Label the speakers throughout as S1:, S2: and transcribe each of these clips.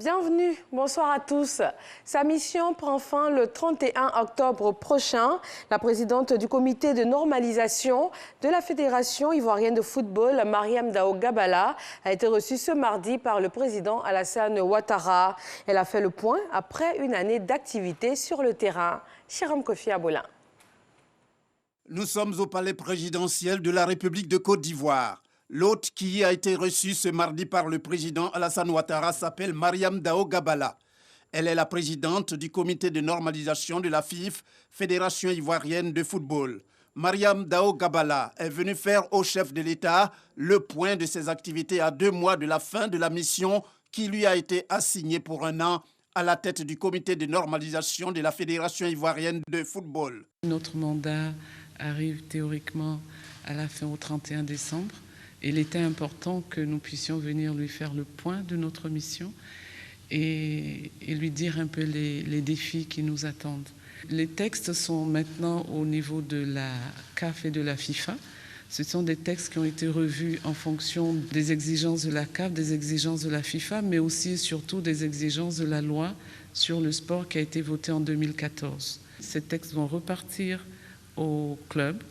S1: Bienvenue, bonsoir à tous. Sa mission prend fin le 31 octobre prochain. La présidente du comité de normalisation de la Fédération ivoirienne de football, Mariam Dao Gabala, a été reçue ce mardi par le président Alassane Ouattara. Elle a fait le point après une année d'activité sur le terrain. Chiram Kofi Abolin.
S2: Nous sommes au palais présidentiel de la République de Côte d'Ivoire. L'hôte qui a été reçu ce mardi par le président Alassane Ouattara s'appelle Mariam Dao Gabala. Elle est la présidente du comité de normalisation de la FIF, Fédération ivoirienne de football. Mariam Dao Gabala est venue faire au chef de l'État le point de ses activités à 2 mois de la fin de la mission qui lui a été assignée pour 1 an à la tête du comité de normalisation de la Fédération ivoirienne de football.
S3: Notre mandat arrive théoriquement à la fin au 31 décembre. Il était important que nous puissions venir lui faire le point de notre mission et lui dire un peu les défis qui nous attendent. Les textes sont maintenant au niveau de la CAF et de la FIFA. Ce sont des textes qui ont été revus en fonction des exigences de la CAF, des exigences de la FIFA, mais aussi et surtout des exigences de la loi sur le sport qui a été votée en 2014. Ces textes vont repartir au club.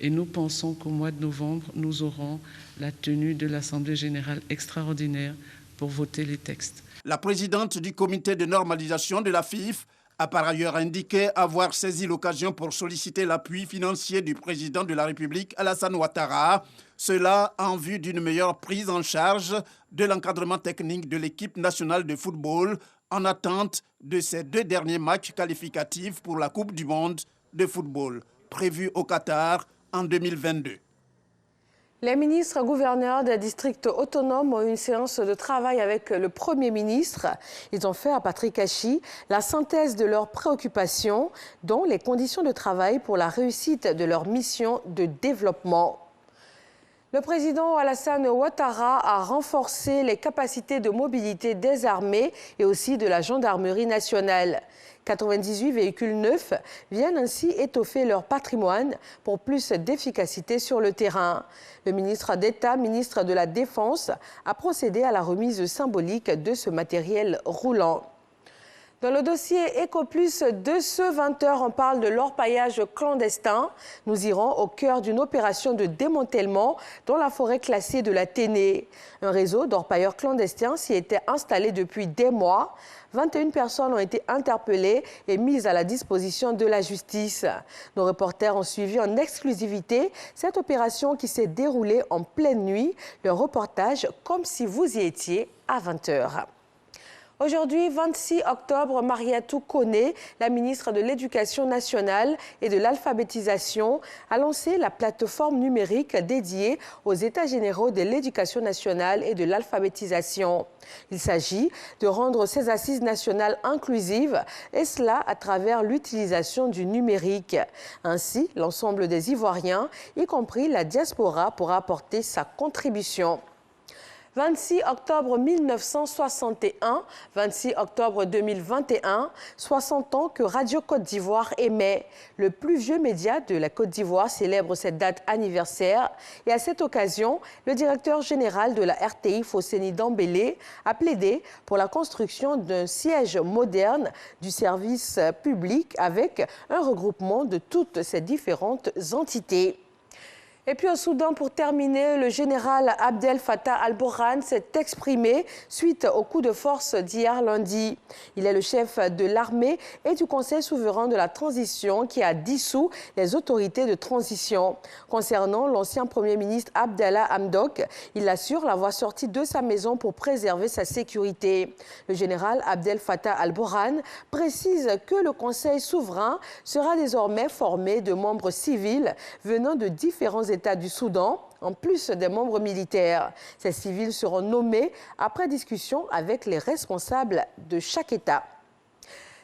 S3: Et nous pensons qu'au mois de novembre, nous aurons la tenue de l'Assemblée générale extraordinaire pour voter les textes.
S2: La présidente du comité de normalisation de la FIF a par ailleurs indiqué avoir saisi l'occasion pour solliciter l'appui financier du président de la République, Alassane Ouattara, cela en vue d'une meilleure prise en charge de l'encadrement technique de l'équipe nationale de football en attente de ces 2 derniers matchs qualificatifs pour la Coupe du monde de football, prévue au Qatar en 2022.
S1: Les ministres gouverneurs des districts autonomes ont eu une séance de travail avec le Premier ministre. Ils ont fait à Patrick Achi la synthèse de leurs préoccupations, dont les conditions de travail pour la réussite de leur mission de développement. Le président Alassane Ouattara a renforcé les capacités de mobilité des armées et aussi de la gendarmerie nationale. 98 véhicules neufs viennent ainsi étoffer leur patrimoine pour plus d'efficacité sur le terrain. Le ministre d'État, ministre de la Défense, a procédé à la remise symbolique de ce matériel roulant. Dans le dossier Ecoplus de ce 20h, on parle de l'orpaillage clandestin. Nous irons au cœur d'une opération de démantèlement dans la forêt classée de la Ténée. Un réseau d'orpailleurs clandestins s'y était installé depuis des mois. 21 personnes ont été interpellées et mises à la disposition de la justice. Nos reporters ont suivi en exclusivité cette opération qui s'est déroulée en pleine nuit. Le reportage comme si vous y étiez à 20h. Aujourd'hui, 26 octobre, Mariatou Koné, la ministre de l'Éducation nationale et de l'alphabétisation, a lancé la plateforme numérique dédiée aux États généraux de l'Éducation nationale et de l'alphabétisation. Il s'agit de rendre ces assises nationales inclusives, et cela à travers l'utilisation du numérique. Ainsi, l'ensemble des Ivoiriens, y compris la diaspora, pourra apporter sa contribution. 26 octobre 1961, 26 octobre 2021, 60 ans que Radio Côte d'Ivoire émet. Le plus vieux média de la Côte d'Ivoire célèbre cette date anniversaire. Et à cette occasion, le directeur général de la RTI, Fosséni Dambélé, a plaidé pour la construction d'un siège moderne du service public avec un regroupement de toutes ces différentes entités. Et puis au Soudan, pour terminer, le général Abdel Fattah al-Burhan s'est exprimé suite au coup de force d'hier lundi. Il est le chef de l'armée et du Conseil souverain de la transition qui a dissous les autorités de transition. Concernant l'ancien Premier ministre Abdallah Hamdok, il assure l'avoir sorti de sa maison pour préserver sa sécurité. Le général Abdel Fattah al-Burhan précise que le Conseil souverain sera désormais formé de membres civils venant de différents États du Soudan, en plus des membres militaires. Ces civils seront nommés après discussion avec les responsables de chaque État.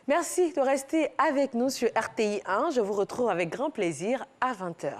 S1: Merci de rester avec nous sur RTI 1. Je vous retrouve avec grand plaisir à 20h.